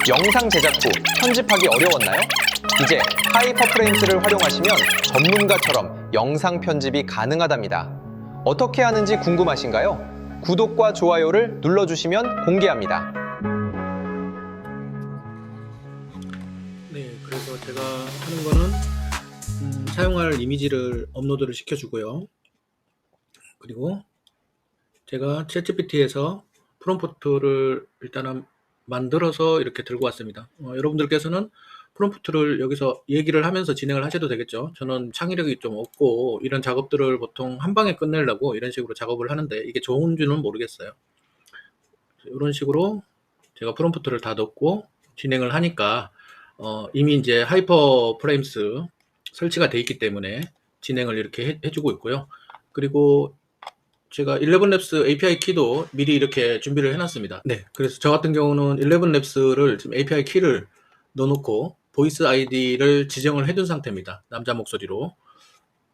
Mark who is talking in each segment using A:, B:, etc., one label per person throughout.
A: 영상 제작 후 편집하기 어려웠나요? 이제 하이퍼프레임스를 활용하시면 전문가처럼 영상 편집이 가능하답니다. 어떻게 하는지 궁금하신가요? 구독과 좋아요를 눌러주시면 공개합니다.
B: 네, 그래서 제가 하는 거는 사용할 이미지를 업로드를 시켜주고요. 그리고 제가 챗GPT에서 프롬프트를 일단은 만들어서 이렇게 들고 왔습니다. 여러분들께서는 프롬프트를 여기서 얘기를 하면서 진행을 하셔도 되겠죠. 저는 창의력이 좀 없고 이런 작업들을 보통 한 방에 끝내려고 이런 식으로 작업을 하는데 이게 좋은지는 모르겠어요. 이런 식으로 제가 프롬프트를 다 넣고 진행을 하니까 이미 이제 하이퍼 프레임스 설치가 돼 있기 때문에 진행을 이렇게 해주고 있고요. 그리고 제가 11labs API 키도 미리 이렇게 준비를 해놨습니다. 네, 그래서 저 같은 경우는 11labs를 지금 API 키를 넣어놓고 보이스 아이디를 지정을 해둔 상태입니다. 남자 목소리로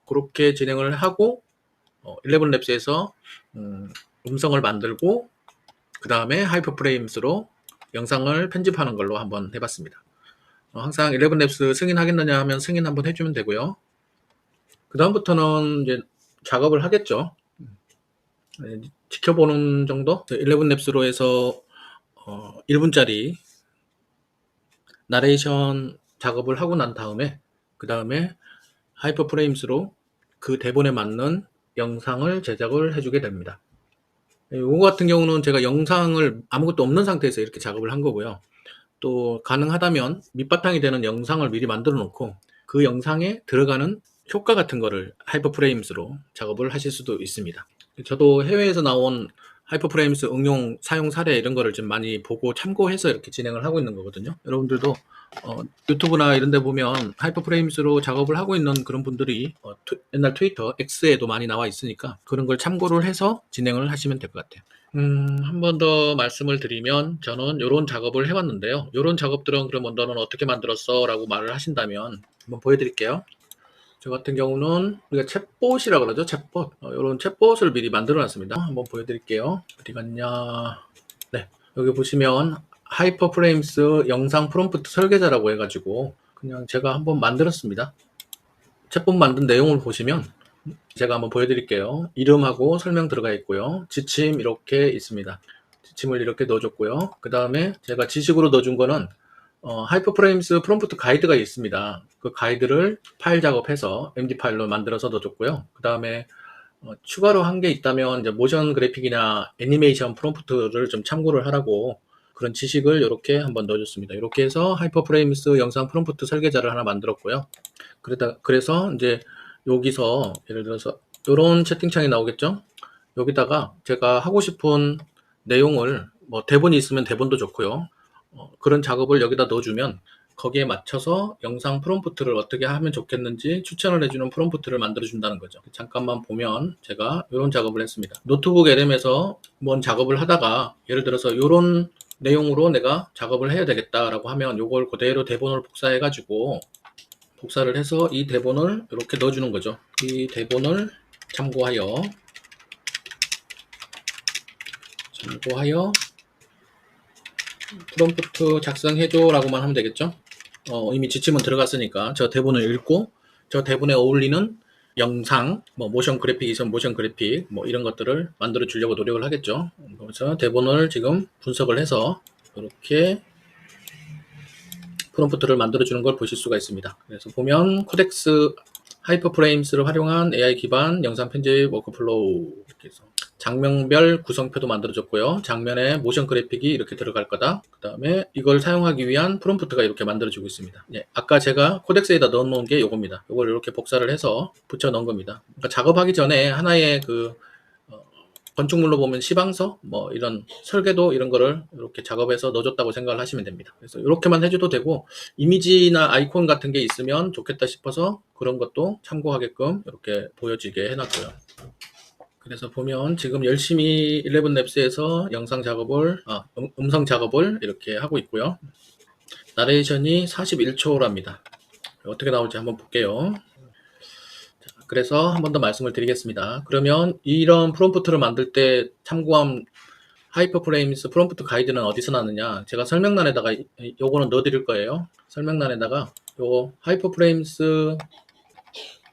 B: 그렇게 진행을 하고 11labs에서 음성을 만들고 그 다음에 하이퍼 프레임스로 영상을 편집하는 걸로 한번 해봤습니다. 항상 11labs 승인하겠느냐 하면 승인 한번 해주면 되고요. 그 다음부터는 이제 작업을 하겠죠. 지켜보는 정도? 11labs로 해서 1분짜리 나레이션 작업을 하고 난 다음에 그 다음에 하이퍼 프레임스로 그 대본에 맞는 영상을 제작을 해주게 됩니다. 이거 같은 경우는 제가 영상을 아무것도 없는 상태에서 이렇게 작업을 한 거고요. 또 가능하다면 밑바탕이 되는 영상을 미리 만들어 놓고 그 영상에 들어가는 효과 같은 거를 하이퍼 프레임스로 작업을 하실 수도 있습니다. 저도 해외에서 나온 하이퍼 프레임스 응용 사용 사례 이런 거를 좀 많이 보고 참고해서 이렇게 진행을 하고 있는 거거든요. 여러분들도 유튜브나 이런 데 보면 하이퍼 프레임스로 작업을 하고 있는 그런 분들이 옛날 트위터 X에도 많이 나와 있으니까 그런 걸 참고를 해서 진행을 하시면 될 것 같아요. 한 번 더 말씀을 드리면 저는 이런 작업을 해봤는데요. 이런 작업들은 그러면 너는 어떻게 만들었어? 라고 말을 하신다면 한번 보여드릴게요. 저 같은 경우는 우리가 챗봇이라고 그러죠. 챗봇. 이런 챗봇을 미리 만들어 놨습니다. 한번 보여드릴게요. 어디 갔냐. 네, 여기 보시면 하이퍼 프레임스 영상 프롬프트 설계자라고 해가지고 그냥 제가 한번 만들었습니다. 챗봇 만든 내용을 보시면 제가 한번 보여드릴게요. 이름하고 설명 들어가 있고요. 지침 이렇게 있습니다. 지침을 이렇게 넣어줬고요. 그 다음에 제가 지식으로 넣어준 거는 하이퍼프레임스 프롬프트 가이드가 있습니다. 그 가이드를 파일 작업해서 MD 파일로 만들어서 넣어줬고요. 그 다음에 추가로 한 게 있다면 이제 모션 그래픽이나 애니메이션 프롬프트를 좀 참고를 하라고 그런 지식을 이렇게 한번 넣어줬습니다. 이렇게 해서 하이퍼프레임스 영상 프롬프트 설계자를 하나 만들었고요. 그래서 이제 여기서 예를 들어서 이런 채팅창이 나오겠죠? 여기다가 제가 하고 싶은 내용을 뭐 대본이 있으면 대본도 좋고요. 그런 작업을 여기다 넣어주면 거기에 맞춰서 영상 프롬프트를 어떻게 하면 좋겠는지 추천을 해주는 프롬프트를 만들어준다는 거죠. 잠깐만 보면 제가 이런 작업을 했습니다. 노트북 LM에서 뭔 작업을 하다가 예를 들어서 이런 내용으로 내가 작업을 해야 되겠다라고 하면 이걸 그대로 대본을 복사해가지고 복사를 해서 이 대본을 이렇게 넣어주는 거죠. 이 대본을 참고하여 프롬프트 작성해줘 라고만 하면 되겠죠. 이미 지침은 들어갔으니까 저 대본을 읽고 저 대본에 어울리는 영상, 뭐 모션 그래픽 있으면 모션 그래픽 뭐 이런 것들을 만들어 주려고 노력을 하겠죠. 그래서 대본을 지금 분석을 해서 이렇게 프롬프트를 만들어 주는 걸 보실 수가 있습니다. 그래서 보면 코덱스 하이퍼프레임스를 활용한 AI 기반 영상 편집 워크플로우 이렇게 해서 장면별 구성표도 만들어줬고요. 장면에 모션 그래픽이 이렇게 들어갈 거다. 그 다음에 이걸 사용하기 위한 프롬프트가 이렇게 만들어지고 있습니다. 예, 아까 제가 코덱스에다 넣어놓은 게 이겁니다. 이걸 이렇게 복사를 해서 붙여 넣은 겁니다. 그러니까 작업하기 전에 하나의 그 건축물로 보면 시방서 뭐 이런 설계도 이런 거를 이렇게 작업해서 넣어줬다고 생각을 하시면 됩니다. 그래서 이렇게만 해줘도 되고 이미지나 아이콘 같은 게 있으면 좋겠다 싶어서 그런 것도 참고하게끔 이렇게 보여지게 해놨고요. 그래서 보면 지금 열심히 11labs에서 영상 작업을 음성 작업을 이렇게 하고 있고요. 나레이션이 41초랍니다. 어떻게 나올지 한번 볼게요. 그래서 한 번 더 말씀을 드리겠습니다. 그러면 이런 프롬프트를 만들 때 참고한 하이퍼프레임스 프롬프트 가이드는 어디서 나느냐? 제가 설명란에다가 요거는 넣어드릴 거예요. 설명란에다가 요 하이퍼프레임스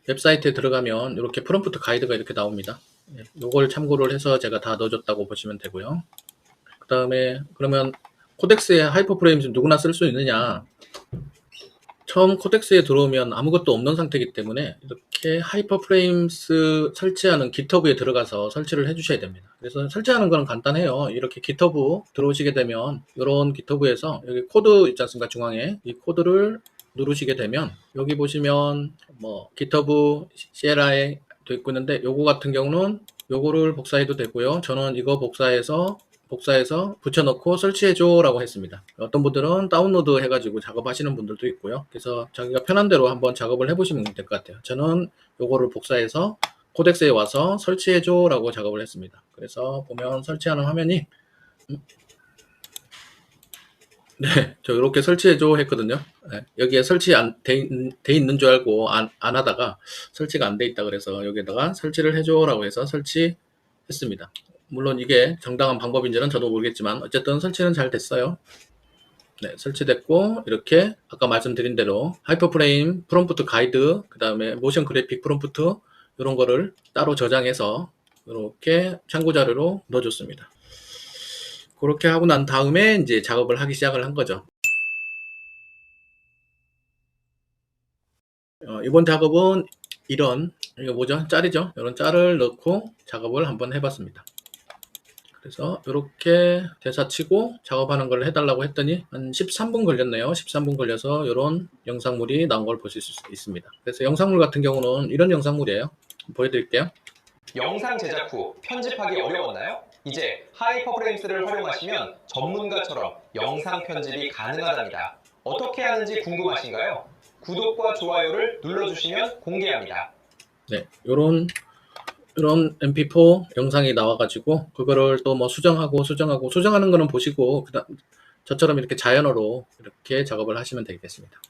B: 웹사이트에 들어가면 이렇게 프롬프트 가이드가 이렇게 나옵니다. 요걸 참고를 해서 제가 다 넣어줬다고 보시면 되고요. 그 다음에 그러면 코덱스에 하이퍼프레임스 누구나 쓸 수 있느냐? 처음 코덱스에 들어오면 아무것도 없는 상태이기 때문에 이렇게 하이퍼프레임스 설치하는 GitHub에 들어가서 설치를 해주셔야 됩니다. 그래서 설치하는 건 간단해요. 이렇게 GitHub 들어오시게 되면 이런 GitHub에서 여기 코드 있지 않습니까? 중앙에 이 코드를 누르시게 되면 여기 보시면 뭐 GitHub CLI 도 있고 있는데 요거 같은 경우는 요거를 복사해도 되고요. 저는 이거 복사해서 붙여넣고 설치해줘 라고 했습니다. 어떤 분들은 다운로드 해가지고 작업하시는 분들도 있고요. 그래서 자기가 편한 대로 한번 작업을 해보시면 될 것 같아요. 저는 요거를 복사해서 코덱스에 와서 설치해줘 라고 작업을 했습니다. 그래서 보면 설치하는 화면이 네, 저 이렇게 설치해줘 했거든요. 네, 여기에 설치 돼 있는 줄 알고 안 하다가 설치가 안 돼 있다 그래서 여기에다가 설치를 해줘 라고 해서 설치했습니다. 물론 이게 정당한 방법인지는 저도 모르겠지만 어쨌든 설치는 잘 됐어요. 네, 설치됐고 이렇게 아까 말씀드린 대로 하이퍼프레임 프롬프트 가이드 그 다음에 모션 그래픽 프롬프트 이런 거를 따로 저장해서 이렇게 참고 자료로 넣어줬습니다. 그렇게 하고 난 다음에 이제 작업을 하기 시작을 한 거죠. 이번 작업은 이거 뭐죠? 짤이죠? 이런 짤을 넣고 작업을 한번 해봤습니다. 그래서 이렇게 대사 치고 작업하는 걸 해달라고 했더니 한 13분 걸렸네요. 13분 걸려서 이런 영상물이 나온 걸 보실 수 있습니다. 그래서 영상물 같은 경우는 이런 영상물이에요. 보여드릴게요.
A: 영상 제작 후 편집하기 어려웠나요? 이제 하이퍼프레임스를 활용하시면 전문가처럼 영상 편집이 가능하답니다. 어떻게 하는지 궁금하신가요? 구독과 좋아요를 눌러주시면 공개합니다.
B: 네, 이런 mp4 영상이 나와가지고 그거를 또 뭐 수정하는 거는 보시고 그다음 저처럼 이렇게 자연어로 이렇게 작업을 하시면 되겠습니다.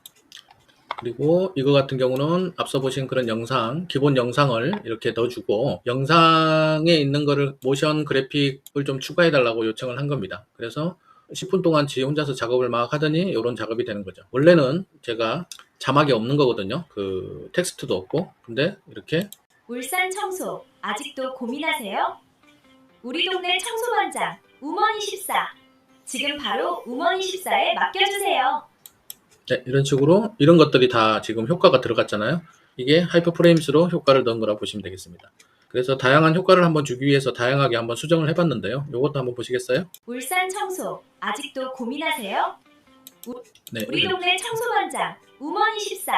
B: 그리고 이거 같은 경우는 앞서 보신 그런 영상, 기본 영상을 이렇게 넣어주고 영상에 있는 거를 모션 그래픽을 좀 추가해 달라고 요청을 한 겁니다. 그래서 10분 동안 지 혼자서 작업을 막 하더니 이런 작업이 되는 거죠. 원래는 제가 자막이 없는 거거든요. 그 텍스트도 없고. 근데 이렇게
C: 울산 청소 아직도 고민하세요? 우리 동네 청소반장 우먼24 지금 바로 우먼24에 맡겨주세요.
B: 네, 이런 식으로 이런 것들이 다 지금 효과가 들어갔잖아요. 이게 하이퍼프레임스로 효과를 넣은 거라고 보시면 되겠습니다. 그래서 다양한 효과를 한번 주기 위해서 다양하게 한번 수정을 해봤는데요. 이것도 한번 보시겠어요?
C: 울산 청소 아직도 고민하세요?
B: 네,
C: 우리 동네 청소반장 우먼24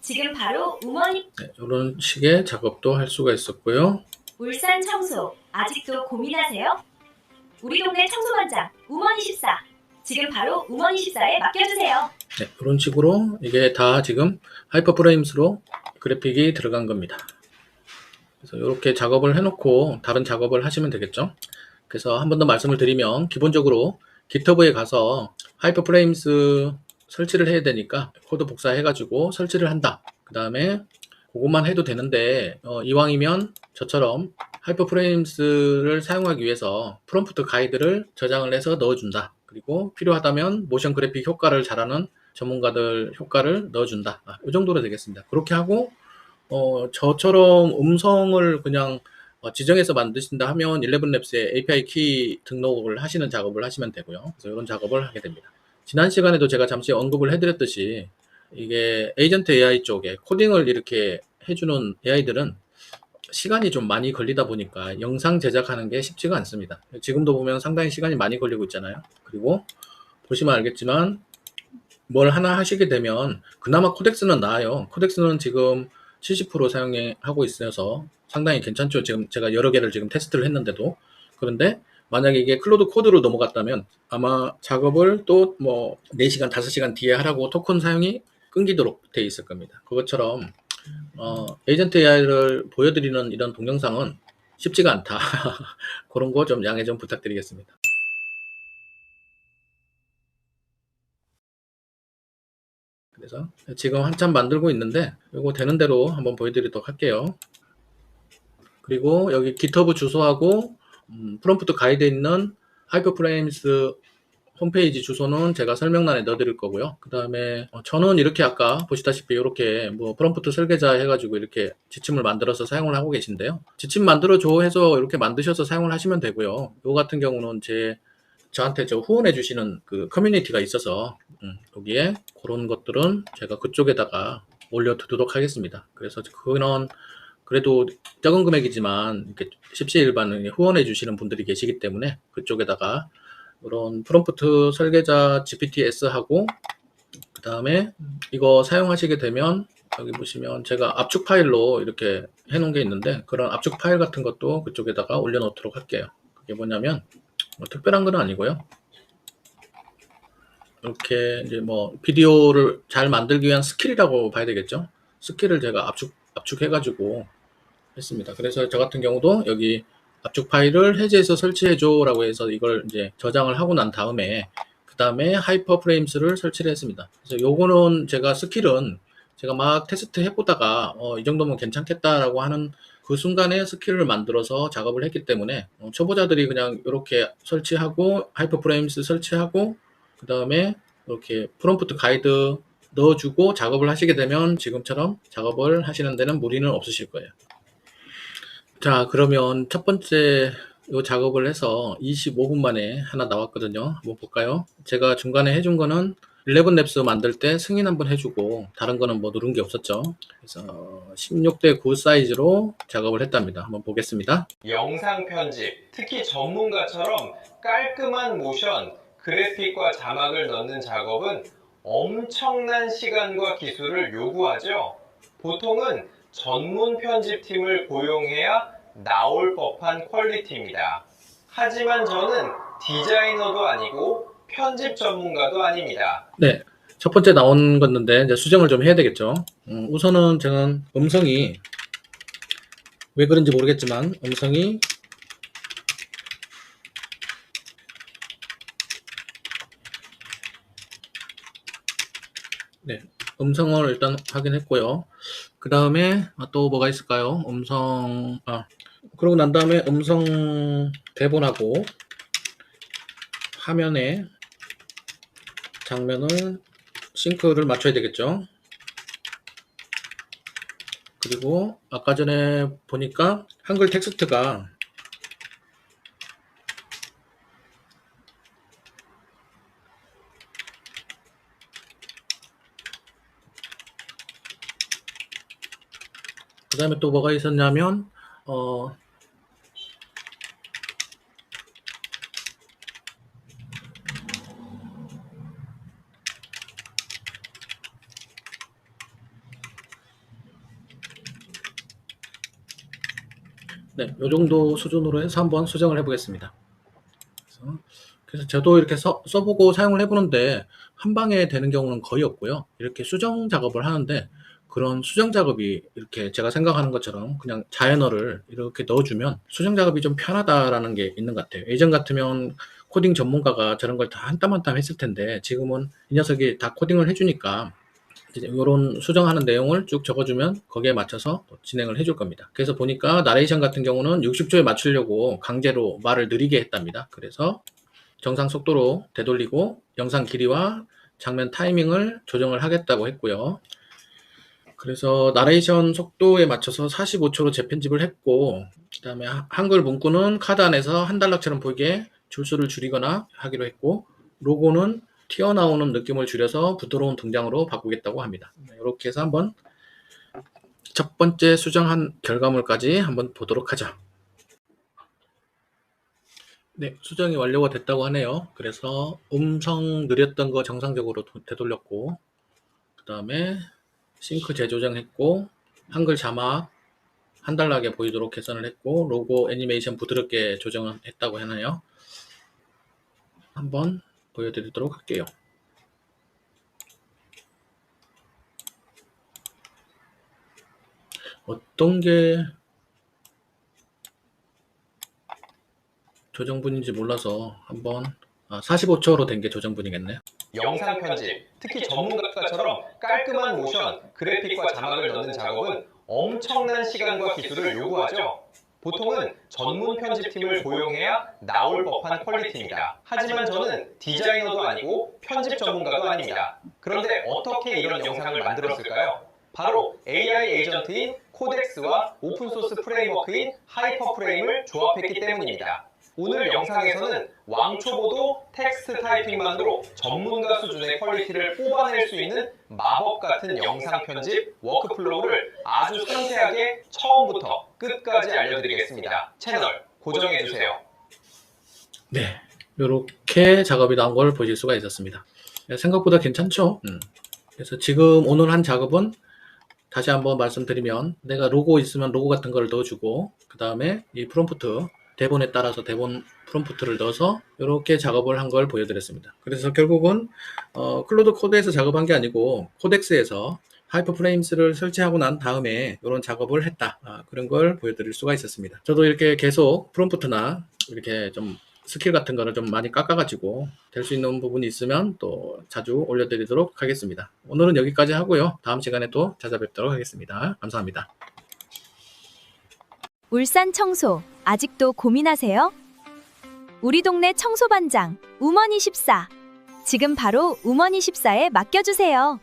C: 지금 바로
B: 네, 이런 식의 작업도 할 수가 있었고요.
C: 울산 청소 아직도 고민하세요? 우리 동네 청소반장 우먼24 지금 바로 우먼24에 맡겨주세요.
B: 네, 이런 식으로 이게 다 지금 하이퍼프레임스로 그래픽이 들어간 겁니다. 그래서 이렇게 작업을 해놓고 다른 작업을 하시면 되겠죠. 그래서 한 번 더 말씀을 드리면 기본적으로 GitHub에 가서 하이퍼프레임스 설치를 해야 되니까 코드 복사해가지고 설치를 한다. 그 다음에 그것만 해도 되는데 이왕이면 저처럼 하이퍼프레임스를 사용하기 위해서 프롬프트 가이드를 저장을 해서 넣어준다. 그리고 필요하다면 모션 그래픽 효과를 잘하는 전문가들 효과를 넣어준다. 이 정도로 되겠습니다. 그렇게 하고 저처럼 음성을 그냥 지정해서 만드신다 하면 11랩스에 API 키 등록을 하시는 작업을 하시면 되고요. 그래서 이런 작업을 하게 됩니다. 지난 시간에도 제가 잠시 언급을 해드렸듯이 이게 에이전트 AI 쪽에 코딩을 이렇게 해주는 AI들은 시간이 좀 많이 걸리다 보니까 영상 제작하는 게 쉽지가 않습니다. 지금도 보면 상당히 시간이 많이 걸리고 있잖아요. 그리고 보시면 알겠지만 뭘 하나 하시게 되면 그나마 코덱스는 나아요. 코덱스는 지금 70% 사용하고 있어서 상당히 괜찮죠. 지금 제가 여러 개를 지금 테스트를 했는데도. 그런데 만약에 이게 클로드 코드로 넘어갔다면 아마 작업을 또 뭐 4시간, 5시간 뒤에 하라고 토큰 사용이 끊기도록 돼 있을 겁니다. 그것처럼 에이전트 AI를 보여드리는 이런 동영상은 쉽지가 않다. 그런 거 좀 양해 좀 부탁드리겠습니다. 그래서 지금 한참 만들고 있는데 이거 되는 대로 한번 보여드리도록 할게요. 그리고 여기 GitHub 주소하고 프롬프트 가이드에 있는 하이퍼프레임스 홈페이지 주소는 제가 설명란에 넣어드릴 거고요. 그 다음에 저는 이렇게 아까 보시다시피 이렇게 뭐 프롬프트 설계자 해가지고 이렇게 지침을 만들어서 사용을 하고 계신데요. 지침 만들어줘 해서 이렇게 만드셔서 사용을 하시면 되고요. 요 같은 경우는 저한테 후원해 주시는 그 커뮤니티가 있어서 여기에 그런 것들은 제가 그쪽에다가 올려두도록 하겠습니다. 그래서 그거는 그래도 적은 금액이지만 이렇게 십시일반 후원해 주시는 분들이 계시기 때문에 그쪽에다가 이런 프롬프트 설계자 GPTS하고 그 다음에 이거 사용하시게 되면 여기 보시면 제가 압축 파일로 이렇게 해놓은 게 있는데 그런 압축 파일 같은 것도 그쪽에다가 올려놓도록 할게요. 그게 뭐냐면 뭐 특별한 건 아니고요. 이렇게 이제 뭐 비디오를 잘 만들기 위한 스킬이라고 봐야 되겠죠. 스킬을 제가 압축해가지고 했습니다. 그래서 저 같은 경우도 여기 압축 파일을 해제해서 설치해줘 라고 해서 이걸 이제 저장을 하고 난 다음에 그 다음에 하이퍼 프레임스를 설치를 했습니다. 그래서 요거는 스킬은 제가 막 테스트 해보다가 이 정도면 괜찮겠다라고 하는 그 순간에 스킬을 만들어서 작업을 했기 때문에 초보자들이 그냥 이렇게 설치하고 하이퍼 프레임스 설치하고 그 다음에 이렇게 프롬프트 가이드 넣어주고 작업을 하시게 되면 지금처럼 작업을 하시는 데는 무리는 없으실 거예요. 자, 그러면 첫 번째 이 작업을 해서 25분 만에 하나 나왔거든요. 한번 볼까요? 제가 중간에 해준 거는 11랩스 만들 때 승인 한번 해주고 다른 거는 뭐 누른 게 없었죠. 그래서 16:9 사이즈로 작업을 했답니다. 한번 보겠습니다.
A: 영상 편집, 특히 전문가처럼 깔끔한 모션, 그래픽과 자막을 넣는 작업은 엄청난 시간과 기술을 요구하죠. 보통은 전문 편집팀을 고용해야 나올 법한 퀄리티입니다. 하지만 저는 디자이너도 아니고 편집 전문가도 아닙니다.
B: 네, 첫 번째 나온 건데 이제 수정을 좀 해야 되겠죠. 우선은 저는 음성이 왜 그런지 모르겠지만 음성이 네, 음성을 일단 확인했고요. 그 다음에 또 뭐가 있을까요? 그러고 난 다음에 음성 대본하고 화면에 장면을 싱크를 맞춰야 되겠죠. 그리고 아까 전에 보니까 한글 텍스트가 그 다음에 또 뭐가 있었냐면 네, 요 정도 수준으로 해서 한번 수정을 해보겠습니다. 그래서 저도 이렇게 써보고 사용을 해보는데 한 방에 되는 경우는 거의 없고요. 이렇게 수정 작업을 하는데 그런 수정 작업이 이렇게 제가 생각하는 것처럼 그냥 자연어를 이렇게 넣어주면 수정 작업이 좀 편하다라는 게 있는 것 같아요. 예전 같으면 코딩 전문가가 저런 걸 다 한 땀 한 땀 했을 텐데 지금은 이 녀석이 다 코딩을 해주니까 이런 수정하는 내용을 쭉 적어주면 거기에 맞춰서 진행을 해줄 겁니다. 그래서 보니까 나레이션 같은 경우는 60초에 맞추려고 강제로 말을 느리게 했답니다. 그래서 정상 속도로 되돌리고 영상 길이와 장면 타이밍을 조정을 하겠다고 했고요. 그래서 나레이션 속도에 맞춰서 45초로 재편집을 했고 그 다음에 한글 문구는 카드 안에서 한 단락처럼 보이게 줄수를 줄이거나 하기로 했고 로고는 튀어나오는 느낌을 줄여서 부드러운 등장으로 바꾸겠다고 합니다. 이렇게 해서 한번 첫 번째 수정한 결과물까지 한번 보도록 하죠. 네, 수정이 완료가 됐다고 하네요. 그래서 음성 느렸던 거 정상적으로 되돌렸고 그 다음에 싱크 재조정했고 한글 자막 한 단락에 보이도록 개선을 했고 로고 애니메이션 부드럽게 조정했다고 하네요. 한번 보여드리도록 할게요. 어떤 게 조정분인지 몰라서 한번 45초로 된 게 조정분이겠네요.
A: 영상 편집, 특히 전문가처럼 깔끔한 모션, 그래픽과 자막을 넣는 작업은 엄청난 시간과 기술을 요구하죠. 보통은 전문 편집팀을 고용해야 나올 법한 퀄리티입니다. 하지만 저는 디자이너도 아니고 편집 전문가도 아닙니다. 그런데 어떻게 이런 영상을 만들었을까요? 바로 AI 에이전트인 코덱스와 오픈소스 프레임워크인 하이퍼프레임을 조합했기 때문입니다. 오늘 영상에서는 왕초보도 텍스트 타이핑만으로 전문가 수준의 퀄리티를 뽑아낼 수 있는 마법 같은 영상 편집 워크플로우를 아주 상세하게 처음부터 끝까지 알려드리겠습니다. 채널 고정해주세요.
B: 네, 이렇게 작업이 나온 걸 보실 수가 있었습니다. 생각보다 괜찮죠? 그래서 지금 오늘 한 작업은 다시 한번 말씀드리면 내가 로고 있으면 로고 같은 걸 넣어주고 그 다음에 이 프롬프트 대본에 따라서 대본 프롬프트를 넣어서 이렇게 작업을 한 걸 보여드렸습니다. 그래서 결국은 클로드 코드에서 작업한 게 아니고 코덱스에서 하이퍼프레임스를 설치하고 난 다음에 이런 작업을 했다. 그런 걸 보여드릴 수가 있었습니다. 저도 이렇게 계속 프롬프트나 이렇게 좀 스킬 같은 거를 좀 많이 깎아가지고 될 수 있는 부분이 있으면 또 자주 올려드리도록 하겠습니다. 오늘은 여기까지 하고요. 다음 시간에 또 찾아뵙도록 하겠습니다. 감사합니다.
C: 울산 청소 아직도 고민하세요? 우리 동네 청소반장 우먼24 지금 바로 우먼24에 맡겨주세요.